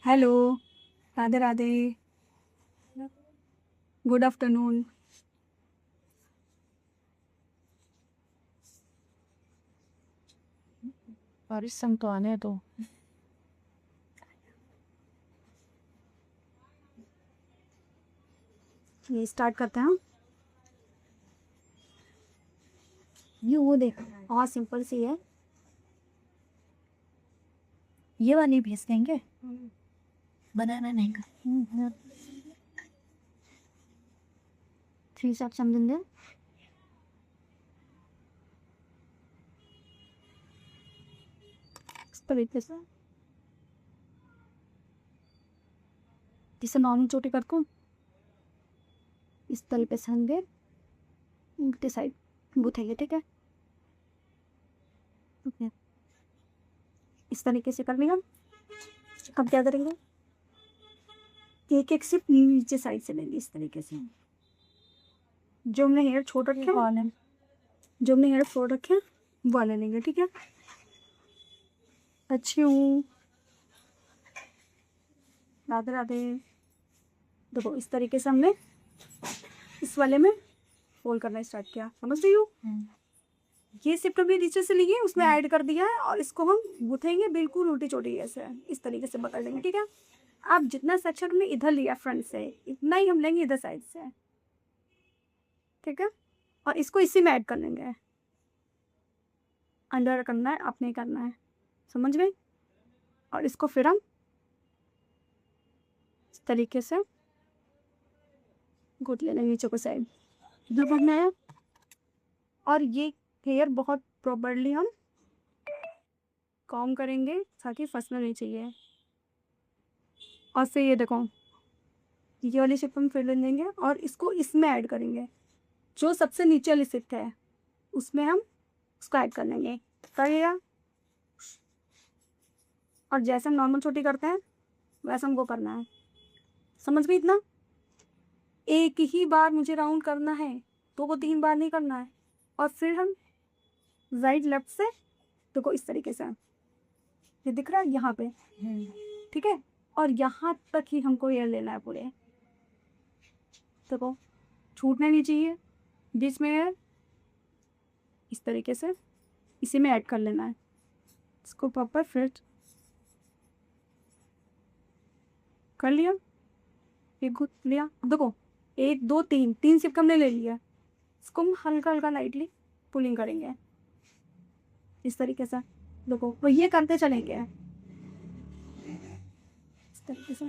Hello, Radhe Radhe, good afternoon. बारिश संग तो आने दो। ये स्टार्ट करते हैं हम। ये वो देख, बहुत सिंपल सी है। ये वाली भेज देंगे, बनाना नहीं का। 3 स्टेप समझेंगे। इस तरीके से जिसे नॉर्मल चोटी करते हैं, इस तरीके से हम उल्टे साइड गुथेंगे, ठीक है। इस तरीके से कर लिया। अब क्या करेंगे, एक एक सिर्फ नीचे साइड से लेंगे, इस तरीके से। जो हमने हेयर छोड़ रखे हैं, जो हमने हेयर छोड़ रखे हैं वो ले लेंगे, ठीक है। अच्छी हूँ, राधे राधे। देखो इस तरीके से हमने इस वाले में फोल्ड करना स्टार्ट किया, समझ रही हो। ये सिर्फ हमने नीचे से लिए उसमें ऐड कर दिया है और इसको हम गुथेंगे बिल्कुल उल्टी चोटी ऐसे, इस तरीके से पकड़ लेंगे, ठीक है। आप जितना सेक्शन हमने इधर लिया फ्रंट से, इतना ही हम लेंगे इधर साइड से, ठीक है। और इसको इसी में ऐड कर लेंगे, अंडर करना है, अपने करना है, समझ गए। और इसको फिर हम इस तरीके से घुट ले लेंगे नीचे को साइड, इधर बढ़ना है। और ये हेयर बहुत प्रॉपरली हम कॉम करेंगे ताकि फंसना नहीं चाहिए। और फिर ये देखो, ये वाली शिप हम फिर ले लेंगे और इसको इसमें ऐड करेंगे, जो सबसे नीचे वाली शिप है उसमें हम उसको ऐड कर लेंगे, करिएगा। और जैसे हम नॉर्मल छोटी करते हैं वैसे हमको करना है, समझ गई इतना। एक ही बार मुझे राउंड करना है, 2 3 बार नहीं करना है। और फिर हम राइट लेफ्ट से देखो इस तरीके से, ये दिख रहा है यहाँ पे, ठीक है। और यहाँ तक ही हमको हेयर लेना है पूरे, देखो छूटना नहीं चाहिए बीच में हेयर, इस तरीके से इसी में ऐड कर लेना है, इसको प्रॉपर फिट कर लिया। एक घुट लिया, देखो 1 2 3 3 सिप हमने ले लिया, इसको हम हल्का हल्का लाइटली पुलिंग करेंगे इस तरीके से, देखो वो ये करते चलेंगे इस तरीके से।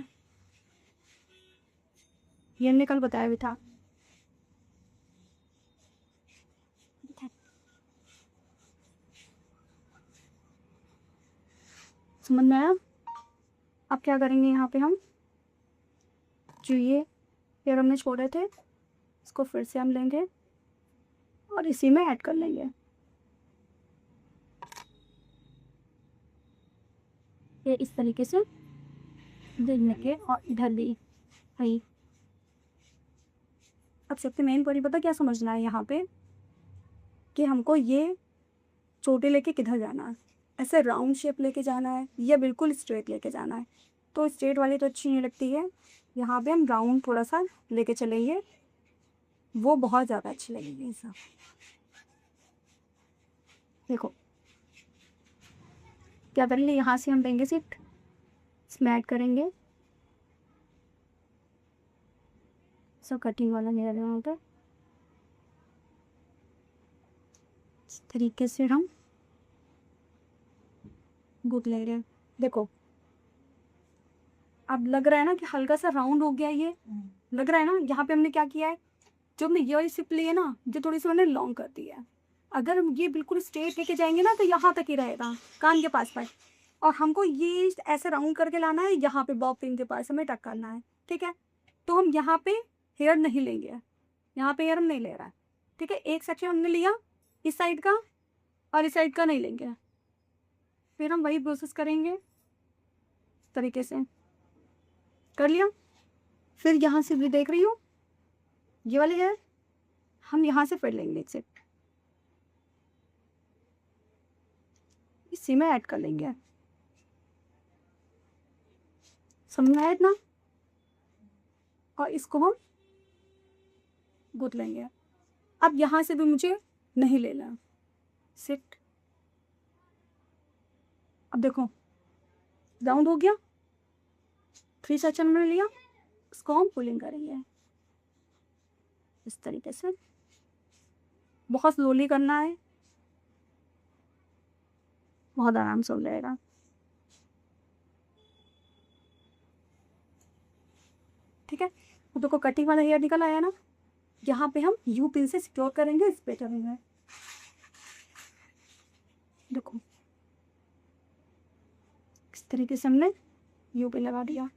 ये हमने कल बताया भी था, समझ में आया। अब क्या करेंगे, यहाँ पे हम जो ये हेयर हमने छोड़े थे इसको फिर से हम लेंगे और इसी में ऐड कर लेंगे, ये इस तरीके से इधर लेके और इधर ली भाई। अब सबसे मेन पॉइंट पता क्या समझना है यहाँ पे, कि हमको ये चोटी लेके किधर जाना है, ऐसे राउंड शेप लेके जाना है या बिल्कुल स्ट्रेट लेके जाना है। तो स्ट्रेट वाली तो अच्छी नहीं लगती है, यहाँ पे हम राउंड थोड़ा सा लेके चलेंगे, वो बहुत ज़्यादा अच्छी लगेगी ऐसा। देखो क्या करेंगे, यहाँ से हम देंगे सिर्फ इसमें ऐड करेंगे, सब कटिंग वाला मेरा लेना होता है, इस तरीके से हम गुड ले रहे हैं। देखो अब लग रहा है ना कि हल्का सा राउंड हो गया, ये लग रहा है ना। यहाँ पे हमने क्या किया है, जो हमने ये वाली सिप ली है ना, जो थोड़ी सी मैंने लॉन्ग कर दी है। अगर हम ये बिल्कुल स्ट्रेट लेके जाएंगे ना तो यहाँ तक ही रहेगा, कान के पास पर। और हमको ये ऐसे राउंड करके लाना है, यहाँ पे बॉब पिन के पास हमें टक करना है, ठीक है। तो हम यहाँ पे हेयर नहीं लेंगे, यहाँ पे हेयर हम नहीं ले रहा है, ठीक है। एक सेक्शन हमने लिया इस साइड का और इस साइड का नहीं लेंगे, फिर हम वही प्रोसेस करेंगे इस तरीके से, कर लिया। फिर यहाँ से भी देख रही हूँ ये वाली हेयर हम यहाँ से फिर लेंगे, इसे इसी में ऐड कर लेंगे, समझ में आया इतना? और इसको हम गूंथ लेंगे। अब यहाँ से भी मुझे नहीं लेना, सिट। अब देखो राउंड हो गया, 3 सेक्शन में लिया, इसको हम पुलिंग करेंगे इस तरीके से। बहुत स्लोली करना है, बहुत आराम से हो जाएगा। ठीक है, तो देखो कटिंग वाला हेयर निकल आया ना, यहाँ पे हम यू पिन से सिक्योर करेंगे, इस पे करेंगे। देखो इस तरीके से हमने यू पिन लगा दिया।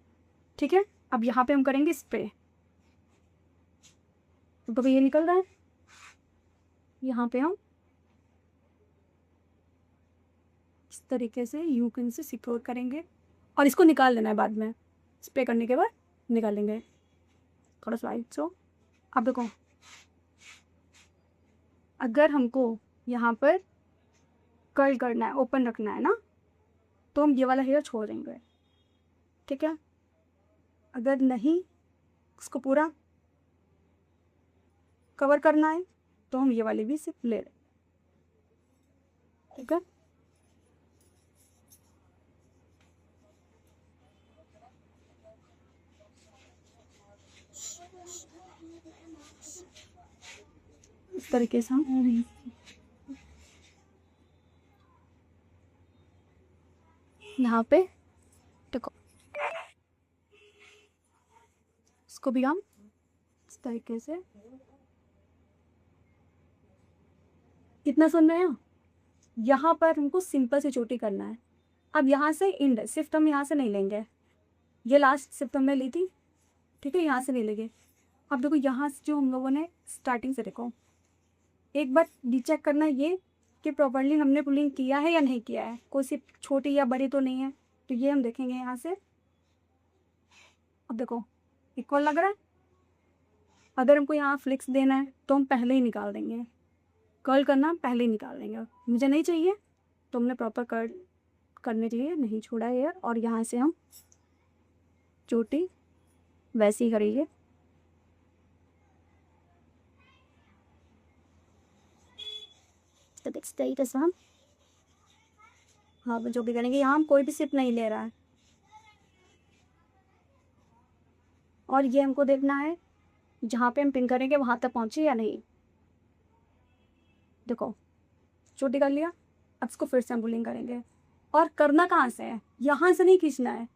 ठीक है, अब यहाँ पे हम करेंगे स्प्रे। तो ये निकल रहा है, यहाँ पे हम इस तरीके से यू पिन से सिक्योर करेंगे और इसको निकाल देना है बाद में, स्प्रे करने के बाद निकालेंगे। थोड़ा स्लाइड सो। अब देखो अगर हमको यहाँ पर कर्ल करना है, ओपन रखना है ना, तो हम ये वाला हेयर छोड़ देंगे। ठीक है, अगर नहीं उसको पूरा कवर करना है तो हम ये वाली भी सिर्फ ले लें। ठीक है, इस तरीके से हम यहाँ पे देखो, इसको भी हम इस तरीके से, कितना सुन रहे हैं? यहाँ पर हमको सिंपल से चोटी करना है। अब यहाँ से इंड सिर्फ हम यहाँ से नहीं लेंगे, ये लास्ट सिर्फ हमने ली थी। ठीक है, यहाँ से नहीं लेंगे। अब देखो यहाँ से जो हम लोगों ने स्टार्टिंग से, देखो एक बार रीचेक करना है ये कि प्रॉपर्ली हमने पुलिंग किया है या नहीं किया है, कोई सी छोटी या बड़ी तो नहीं है। तो ये हम देखेंगे यहाँ से। अब देखो इक्वल लग रहा है। अगर हमको यहाँ फ्लिक्स देना है तो हम पहले ही निकाल देंगे, कर्ल करना पहले ही निकाल देंगे। मुझे नहीं चाहिए तो हमने प्रॉपर कर्ल करने के लिए नहीं छोड़ा है, और यहाँ से हम चोटी वैसे ही करेंगे। तो इस तरीके से हम, हाँ जो भी करेंगे, यहाँ हम कोई भी सिप नहीं ले रहा है। और ये हमको देखना है जहाँ पे हम पिन करेंगे वहाँ तक पहुँचे या नहीं। देखो चोटी कर लिया, अब इसको फिर से हम पुलिंग करेंगे। और करना कहाँ से है? यहाँ से नहीं खींचना है,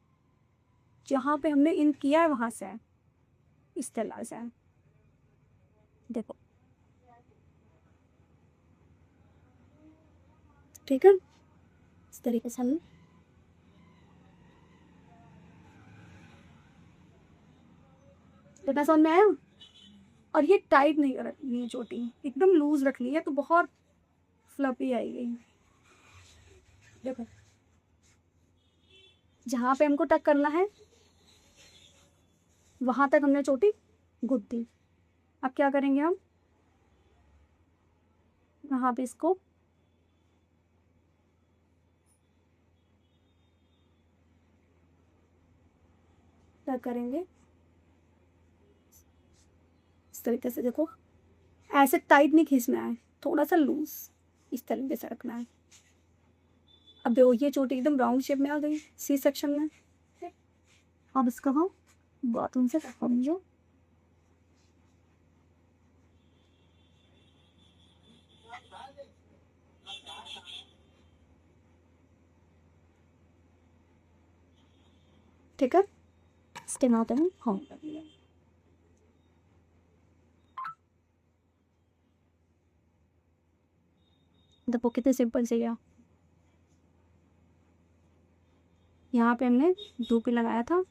जहाँ पे हमने इन किया है वहाँ से है, इस तरह से है। देखो ठीक है, इस तरीके से हम कितना समझ में आया? और ये टाइट नहीं रखनी है चोटी, एकदम लूज रखनी है तो बहुत फ्लफी आएगी। देखो जहाँ पे हमको टक करना है वहाँ तक हमने चोटी गुद दी। अब क्या करेंगे हम, यहाँ पे इसको टक करेंगे इस तरीके से। देखो ऐसे टाइट नहीं खींचना है, थोड़ा सा लूज इस तरीके से रखना है। अब देखो ये चोटी एकदम राउंड शेप में आ गई सी सेक्शन में। अब इसको हम बाथरूम से समझो, ठीक है, स्टेम आते हैं। हाँ देखो कितने सिंपल से गया। यहाँ पे हमने 2 पिन लगाया था,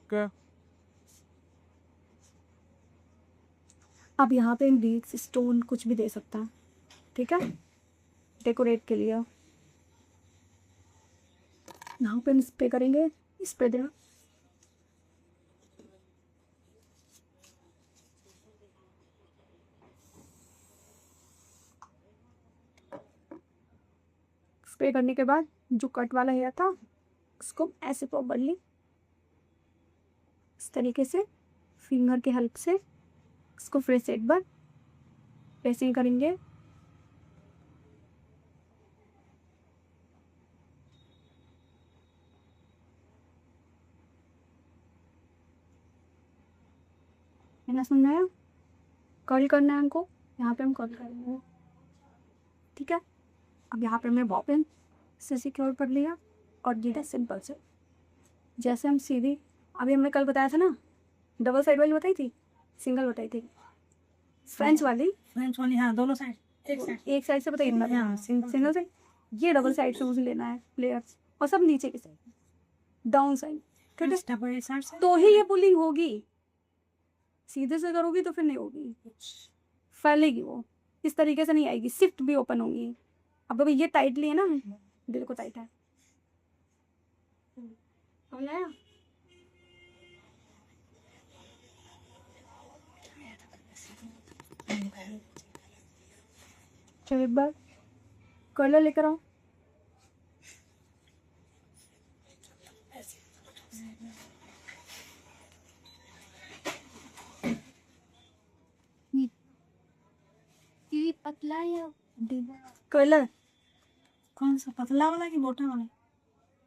क्या? अब यहाँ पे बीड्स स्टोन कुछ भी दे सकता है। ठीक है, डेकोरेट के लिए यहाँ पे हम स्प्रे करेंगे, स्प्रे देना। स्प्रे करने के बाद जो कट वाला हेयर था उसको ऐसे प्रॉपरली इस तरीके से फिंगर की हेल्प से इसको फिर से एक बार प्रेसिंग करेंगे। मैंने सुनना है कर्ल करना है हमको, यहाँ पे हम कर्ल करेंगे। ठीक है, अब यहाँ पे हमने बॉबिन से सिक्योर कर लिया और ये है सिंपल से जैसे हम सीधी, अभी हमने कल बताया था ना डबल साइड वाली बताई थी, सिंगल बताई थी, फ्रेंच वाली हाँ दोनों साइड, एक साइड से बताइए इतना हाँ, सिंगल से, ये डबल साइड से मुझे लेना है प्लेयर्स, और सब नीचे की साइड डाउन साइड, ठीक है, डबल साइड से तो ही ये पुलिंग होगी। सीधे से करोगी तो फिर नहीं होगी, फैलेगी वो, इस तरीके से नहीं आएगी, शिफ्ट भी ओपन होगी। अब अभी ये टाइटली है ना, दिल को टाइट है, समझ आया? चलो एक बार कलर लेकर आओ। ये पतला या कलर कौन सा, पतला वाला कि मोटा वाला?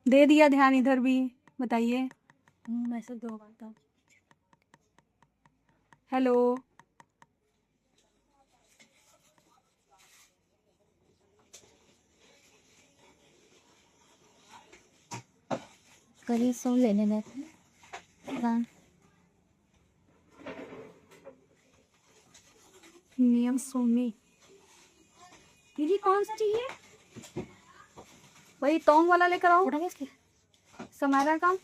दे दिया ध्यान इधर भी, बताइए। वैसे दो बार था। हेलो, करी सो लेने में हाँ नियम सोमी, दीदी कौन सा चाहिए? वही टोंग वाला लेकर आओ, उठा इसकी समारा का।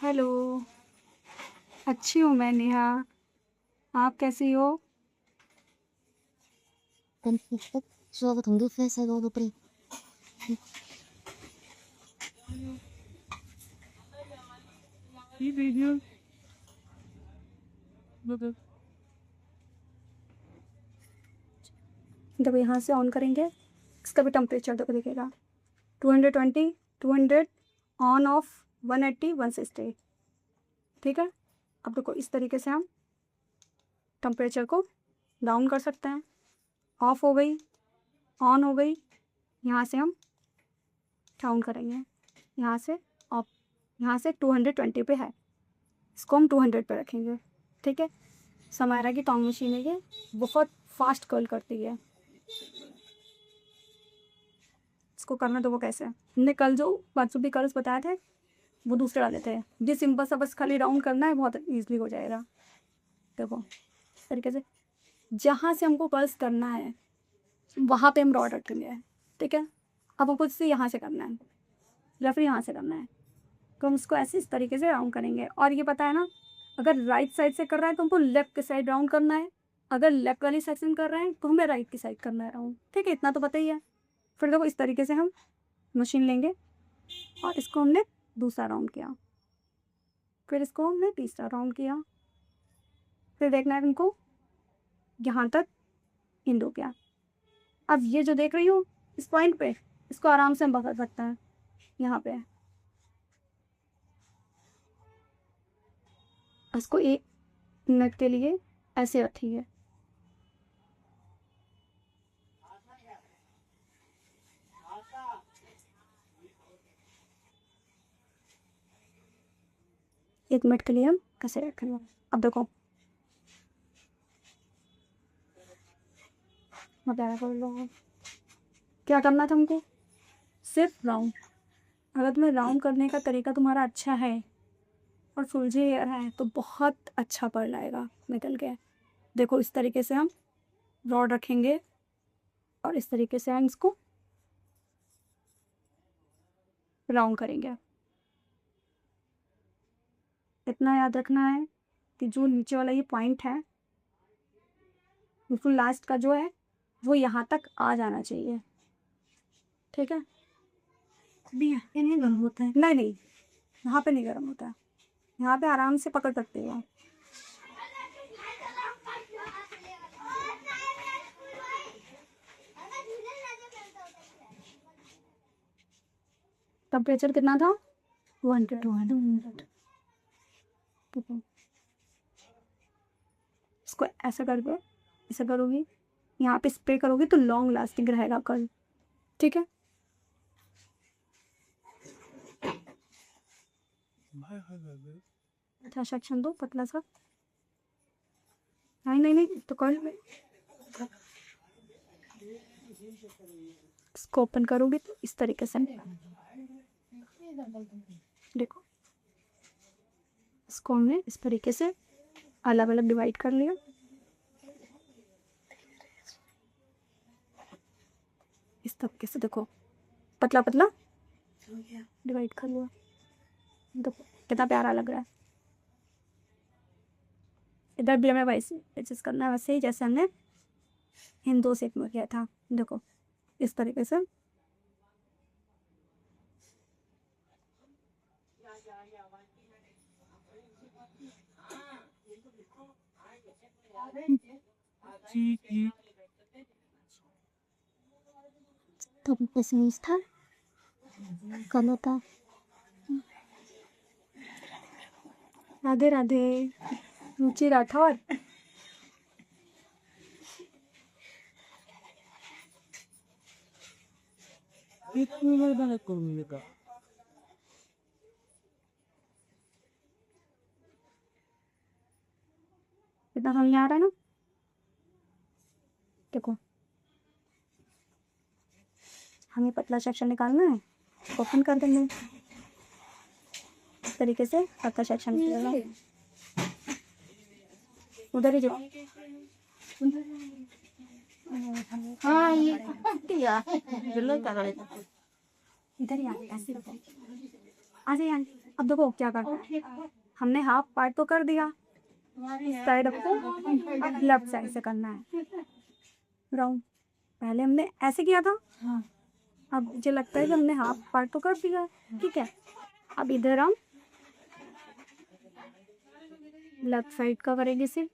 हेलो, अच्छी हूँ मैं नेहा, आप कैसी हो?跟说个同度分塞个都不灵。 ये वीडियो मतलब जब यहाँ से ऑन करेंगे इसका भी टेम्परेचर देखो दिखेगा 220 200 ऑन ऑफ 180 160, ठीक है। अब देखो इस तरीके से हम टेम्परेचर को डाउन कर सकते हैं, ऑफ हो गई ऑन हो गई, यहाँ से हम डाउन करेंगे, यहाँ से ऑफ, यहाँ से 220 पे है, इसको हम 200 पे रखेंगे, ठीक है। समारा की टॉन्ग मशीन है ये, बहुत फास्ट कर्ल करती है। इसको करना तो वो कैसे है, हमने कल जो बातचूबी कर्ल्स बताए थे वो दूसरे वाले थे, ये सिंपल सा बस खाली राउंड करना है, बहुत ईजिली हो जाएगा। देखो इस तरीके से जहाँ से हमको कर्ल्स करना है वहाँ पे हम रॉड रखेंगे, ठीक है। अब हमको इससे यहाँ से करना है या फिर यहाँ से करना है, तो हम उसको ऐसे इस तरीके से राउंड करेंगे। और ये पता है ना, अगर राइट साइड से कर रहा है तो हमको लेफ्ट की साइड राउंड करना है, अगर लेफ्ट वाली सेक्शन कर रहे हैं तो हमें राइट की साइड करना है राउंड, ठीक है, इतना तो पता ही है। फिर देखो इस तरीके से हम मशीन लेंगे और इसको हमने दूसरा राउंड किया, फिर इसको हमने तीसरा राउंड किया, फिर देखना है इनको यहाँ तक इन दो गया। अब ये जो देख रही हूँ इस पॉइंट पे, इसको आराम से हम पकड़ सकते हैं, यहाँ पे इसको एक मिनट के लिए ऐसे रखिए। एक मिनट के लिए हम कैसे रखेंगे। अब देखो बताया कर लो क्या करना था हमको, सिर्फ राउंड। अगर तुम्हें राउंड करने का तरीका तुम्हारा अच्छा है और फुलझे हेयर है तो बहुत अच्छा पर्ल आएगा निकल के। देखो इस तरीके से हम रॉड रखेंगे और इस तरीके से हम इसको राउंड करेंगे। इतना याद रखना है कि जो नीचे वाला ये पॉइंट है बिल्कुल लास्ट का जो है वो यहाँ तक आ जाना चाहिए, ठीक है। भी है, ये नहीं गर्म होता है। नहीं नहीं, यहाँ पे नहीं गर्म होता है, यहाँ पे आराम से पकड़ सकते हो आप। टेम्परेचर कितना था? 100। 200। इसको ऐसा करके ऐसा करोगी, यहाँ पे स्प्रे करोगी तो लॉन्ग लास्टिंग रहेगा कर्ल। ठीक है, अच्छा सेक्शन दो पतला सा। नहीं नहीं नहीं, तो कर्ल में इसको ओपन करोगी तो इस तरीके से देखो, इसको हमने इस तरीके से अलग अलग डिवाइड कर लिया। इस तरीके से देखो, पतला पतला डिवाइड कर लिया। देखो कितना प्यारा लग रहा है। इधर भी हमें वैसे एडजस्ट करना है, वैसे ही जैसे हमने इन 2 सेट में किया था। देखो इस तरीके से। तो पेशेंस था कलर का। राधे राधे, रुचि राठौर। कितना समझ में आ रहा है ना? देखो हमें पतला सेक्शन निकालना है, ओपन कर देंगे इस तरीके से। पतला सेक्शन निकालना, उधर ही जाओ। हाँ ये दिया जल्दी कर रहे थे। इधर ही आए, ऐसे आ जाइए। अब देखो क्या करना है, हमने हाफ पार्ट तो कर दिया इस साइड को, अब लेफ्ट साइड से करना है राउंड। पहले हमने ऐसे किया था, हाँ। अब मुझे लगता है कि हमने हाफ पार्ट तो कर दिया है। ठीक है, अब इधर हम लेफ्ट साइड का करेंगे सिर्फ,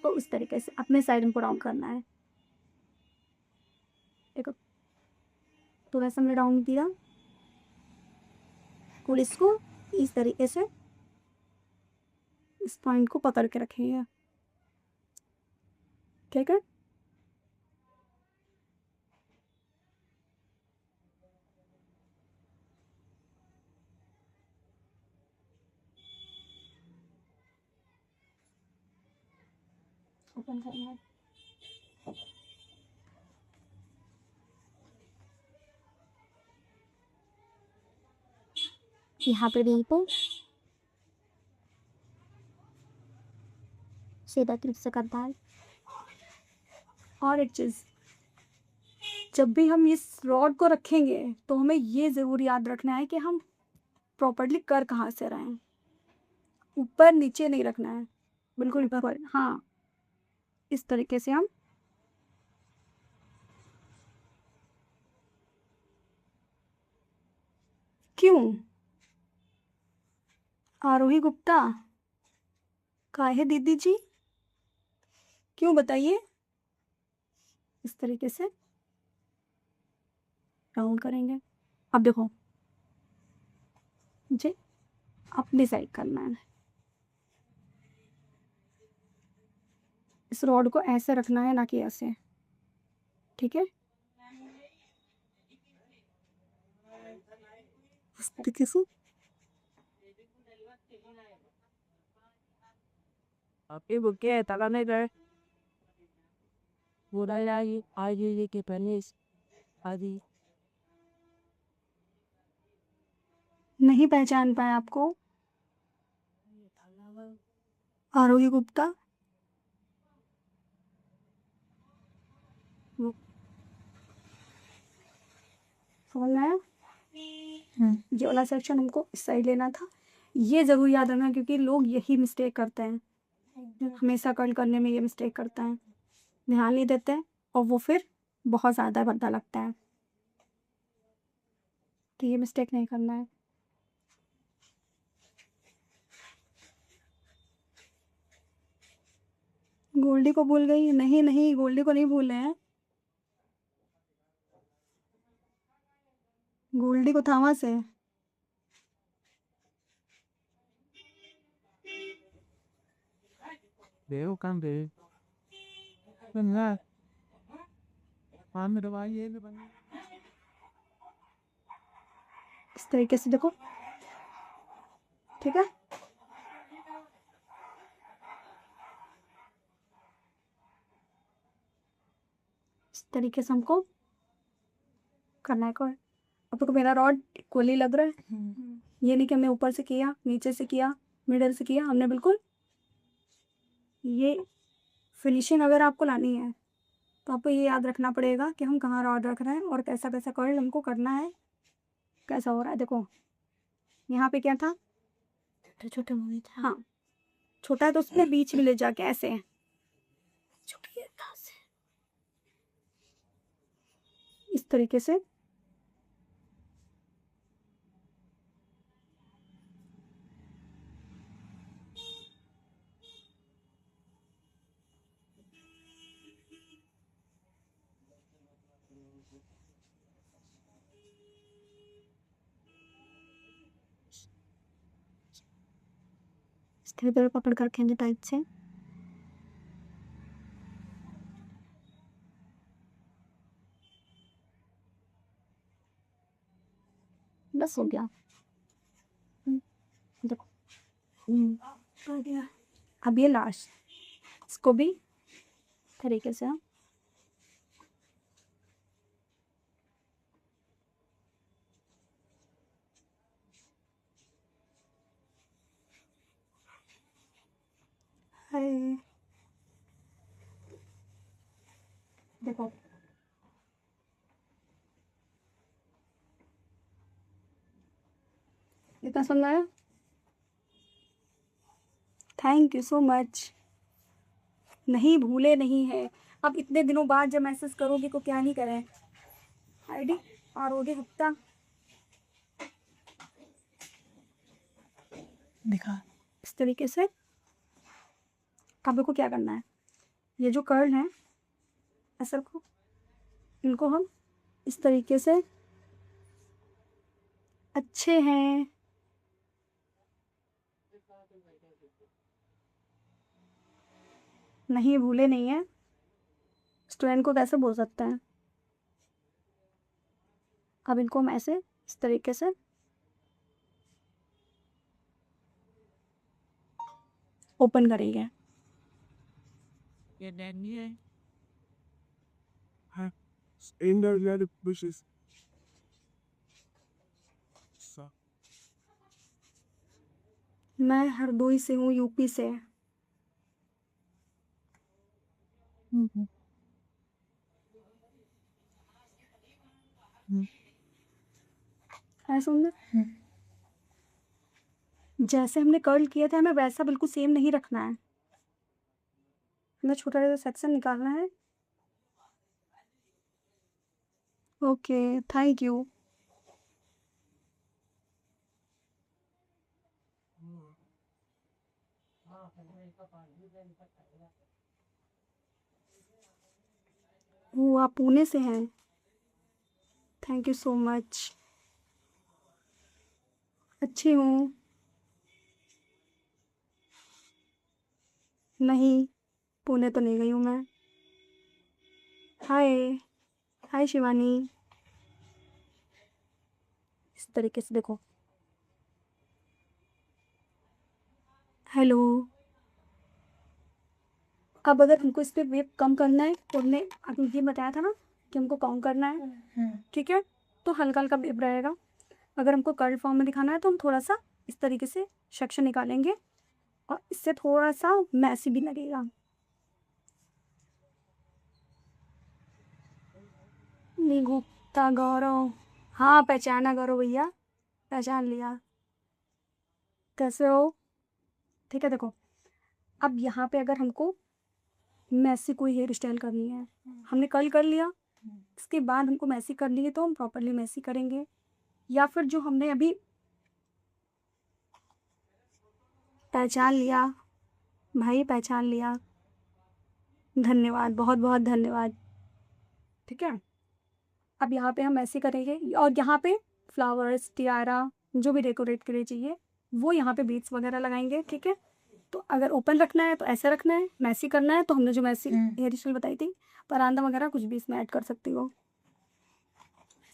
तो उस तरीके से अपने साइड में राउंड करना है। देखो थोड़ा सा हमने राउंड दिया, और इसको इस तरीके से इस पॉइंट को पकड़ के रखेंगे। ठीक है, ओपन करना है। यहाँ पे भी तो सीधा क्लिक से करता है। और एक चीज़, जब भी हम इस रॉड को रखेंगे तो हमें ये ज़रूर याद रखना है कि हम प्रॉपर्ली कर कहाँ से रहे हैं। ऊपर नीचे नहीं रखना है, बिल्कुल ऊपर। हाँ, इस तरीके से हम क्यों आरोही गुप्ता काहे दीदी जी, क्यों बताइए? इस तरीके से राउंड करेंगे। अब देखो मुझे अपनी साइड करना है, इस रॉड को ऐसे रखना है, ना कि ऐसे। ठीक है, इस तरीके से। Tapi buke takane der. Budaya aji ke penis आदि। नहीं पहचान पाए आपको? आरोही गुप्ता, वो समझ में आया? ये वाला सेक्शन हमको इस साइड लेना था। ये ज़रूर याद रखना, क्योंकि लोग यही मिस्टेक करते हैं, हमेशा कर्ल करने में ये मिस्टेक करते हैं, ध्यान नहीं देते हैं और वो फिर बहुत ज़्यादा भद्दा लगता है। कि ये मिस्टेक नहीं करना है। गोल्डी को भूल गई? नहीं नहीं, गोल्डी को नहीं भूले हैं, गोल्डी को थामा से। देव काम दे बंगा हाँ मेरे भाई ये भी बंगा इस तरीके से देखो, ठीक है। इस तरीके से हमको करना है। कोई अब तो मेरा रॉड इक्वली लग रहा है, ये नहीं कि हमने ऊपर से किया, नीचे से किया, मिडल से किया, हमने बिल्कुल ये फिनिशिंग अगर आपको लानी है तो आपको ये याद रखना पड़ेगा कि हम कहाँ रॉड रख रहे हैं और कैसा कैसा कर्ल हमको करना है, कैसा हो रहा है। देखो यहाँ पे क्या था, छोटे छोटे मूवी था। हाँ छोटा है तो उसने बीच में ले जाके ऐसे छोटी है कहाँ से? इस तरीके से इस तरीके से पकड़ कर खींचे टाइट से। बस हो गया। देखो आ गया। अब ये लास्ट, इसको भी तरीके से हम हाय देखो इतना सुंदर है। Thank you so much. नहीं भूले नहीं है। अब इतने दिनों बाद जब मैसेज करोगे तो क्या नहीं करें। आईडी आरोग्य गुप्ता दिखा। इस तरीके से। अब को क्या करना है, ये जो कर्ल है ऐसा को, इनको हम इस तरीके से अच्छे हैं। नहीं भूले नहीं है, स्टूडेंट को कैसे बोल सकते हैं। अब इनको हम ऐसे इस तरीके से ओपन करेंगे। ये डैनी है in the red bushes. So, मैं हरदोई से हूँ, यूपी से। है सुंदर। जैसे हमने कर्ल किया था हमें वैसा बिल्कुल सेम नहीं रखना है, हमें छोटा सा सेक्शन निकालना है। Okay thank you. वो आप पुणे से हैं, थैंक यू सो मच। अच्छी हूँ। नहीं पुणे तो नहीं गई हूँ मैं। हाय हाय शिवानी। इस तरीके से देखो। हेलो। अब अगर हमको इस पर वेव कम करना है तो हमने अभी ये बताया था ना कि हमको कम करना है, ठीक है, तो हल्का हल्का वेव रहेगा। अगर हमको कर्ल फॉर्म में दिखाना है तो हम थोड़ा सा इस तरीके से सेक्शन निकालेंगे और इससे थोड़ा सा मैसी भी लगेगा। गुप्ता गौरव, हाँ पहचाना गौरव भैया, पहचान लिया। कैसे हो? ठीक है देखो, अब यहाँ पे अगर हमको मैसी कोई हेयर स्टाइल करनी है, हमने कर्ल कर लिया, इसके बाद हमको मैसी करनी है तो हम प्रॉपरली मैसी करेंगे। या फिर जो हमने अभी पहचान लिया, भाई पहचान लिया, धन्यवाद, बहुत बहुत धन्यवाद। ठीक है, अब यहाँ पे हम ऐसे करेंगे और यहाँ पे फ्लावर्स, टियारा, जो भी डेकोरेट के लिए चाहिए वो यहाँ पे बीड्स वगैरह लगाएंगे। ठीक है, तो अगर ओपन रखना है तो ऐसे रखना है, मैसी करना है तो हमने जो मैसी हेयर स्टाइल बताई थी, परांदा वगैरह कुछ भी इसमें ऐड कर सकती हो।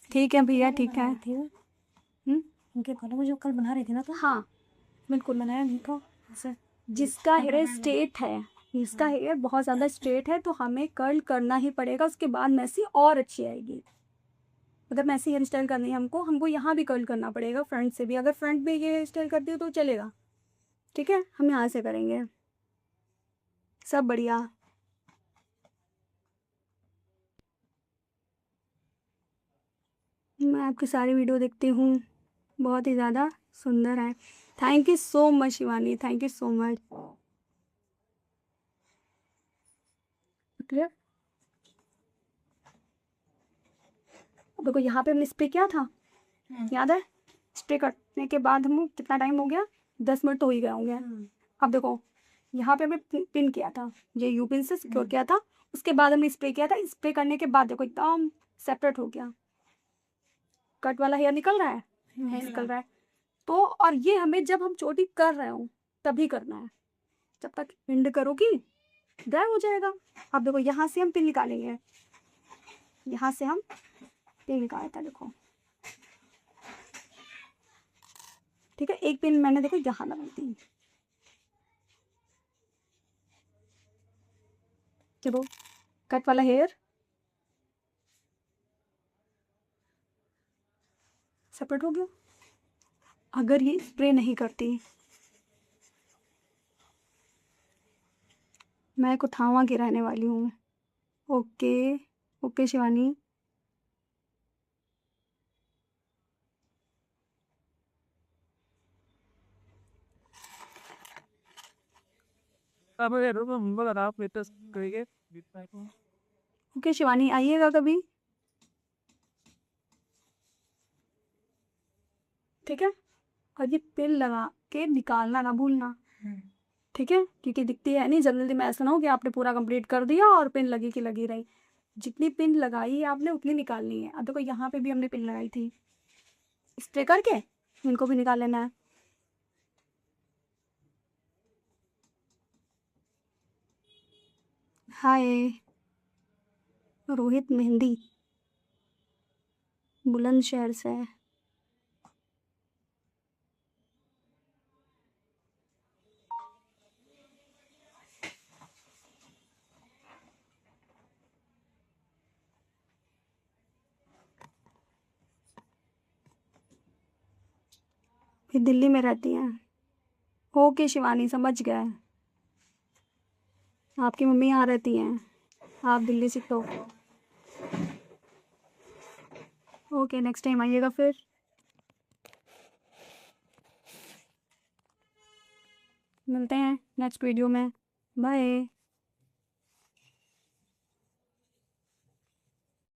ठीक है भैया, ठीक है। थे उनके घरों में जो कल बना रहे थे ना, तो हाँ बिल्कुल बनाया उनको। ऐसे जिसका हेयर स्ट्रेट है, जिसका हेयर बहुत ज़्यादा स्ट्रेट है, तो हमें कर्ल करना ही पड़ेगा, उसके बाद मैसी और अच्छी आएगी। अगर मैसी हेयर स्टाइल करनी है हमको यहाँ भी कर्ल करना पड़ेगा, फ्रंट से भी। अगर फ्रंट में ये हेयर स्टाइल करती हो तो चलेगा। ठीक है, हम यहाँ से करेंगे। सब बढ़िया। मैं आपकी सारी वीडियो देखती हूँ, बहुत ही ज़्यादा सुंदर है। Thank you so much Shivani, thank you so much. Clear. देखो यहाँ पे हमने स्प्रे किया था, याद है? स्प्रे करने के बाद हम कितना टाइम हो गया, 10 मिनट तो हो ही गए होंगे। अब देखो यहाँ पे हमने पिन किया था, ये यू पिन से सिक्योर किया था, उसके बाद हमने स्प्रे किया था। स्प्रे करने के बाद देखो एकदम सेपरेट हो गया, कट वाला हेयर निकल रहा है, निकल रहा है। तो और ये हमें जब हम चोटी कर रहे हो तभी करना है, जब तक एंड करोगी ड्राई हो जाएगा। अब देखो यहाँ से हम पिन निकालेंगे, यहाँ से हम पिन निकाला था, देखो। ठीक है, एक पिन मैंने देखो यहाँ लगाई थी। चलो कट वाला हेयर सेपरेट हो गया। अगर ये स्प्रे नहीं करती, मैं कुथावा की रहने वाली हूँ। Okay okay Shivani. अब ये रुको, हम बोला आप लेटेस्ट करेंगे। ओके शिवानी, आइएगा कभी। ठीक है, और ये पिन लगा के निकालना ना भूलना। ठीक है, क्योंकि दिखती है नहीं जल्दी में, ऐसा ना हो कि आपने पूरा कंप्लीट कर दिया और पिन लगी की लगी रही। जितनी पिन लगाई है आपने उतनी निकालनी है। अब देखो यहाँ पे भी हमने पिन लगाई थी, स्प्रे करके इनको भी निकाल लेना है। हाय रोहित मेहंदी, बुलंदशहर से है। ये दिल्ली में रहती हैं। ओके शिवानी, समझ गए। आपकी मम्मी यहाँ रहती हैं, आप दिल्ली से तो। ओके, नेक्स्ट टाइम आइएगा फिर। मिलते हैं नेक्स्ट वीडियो में, बाय।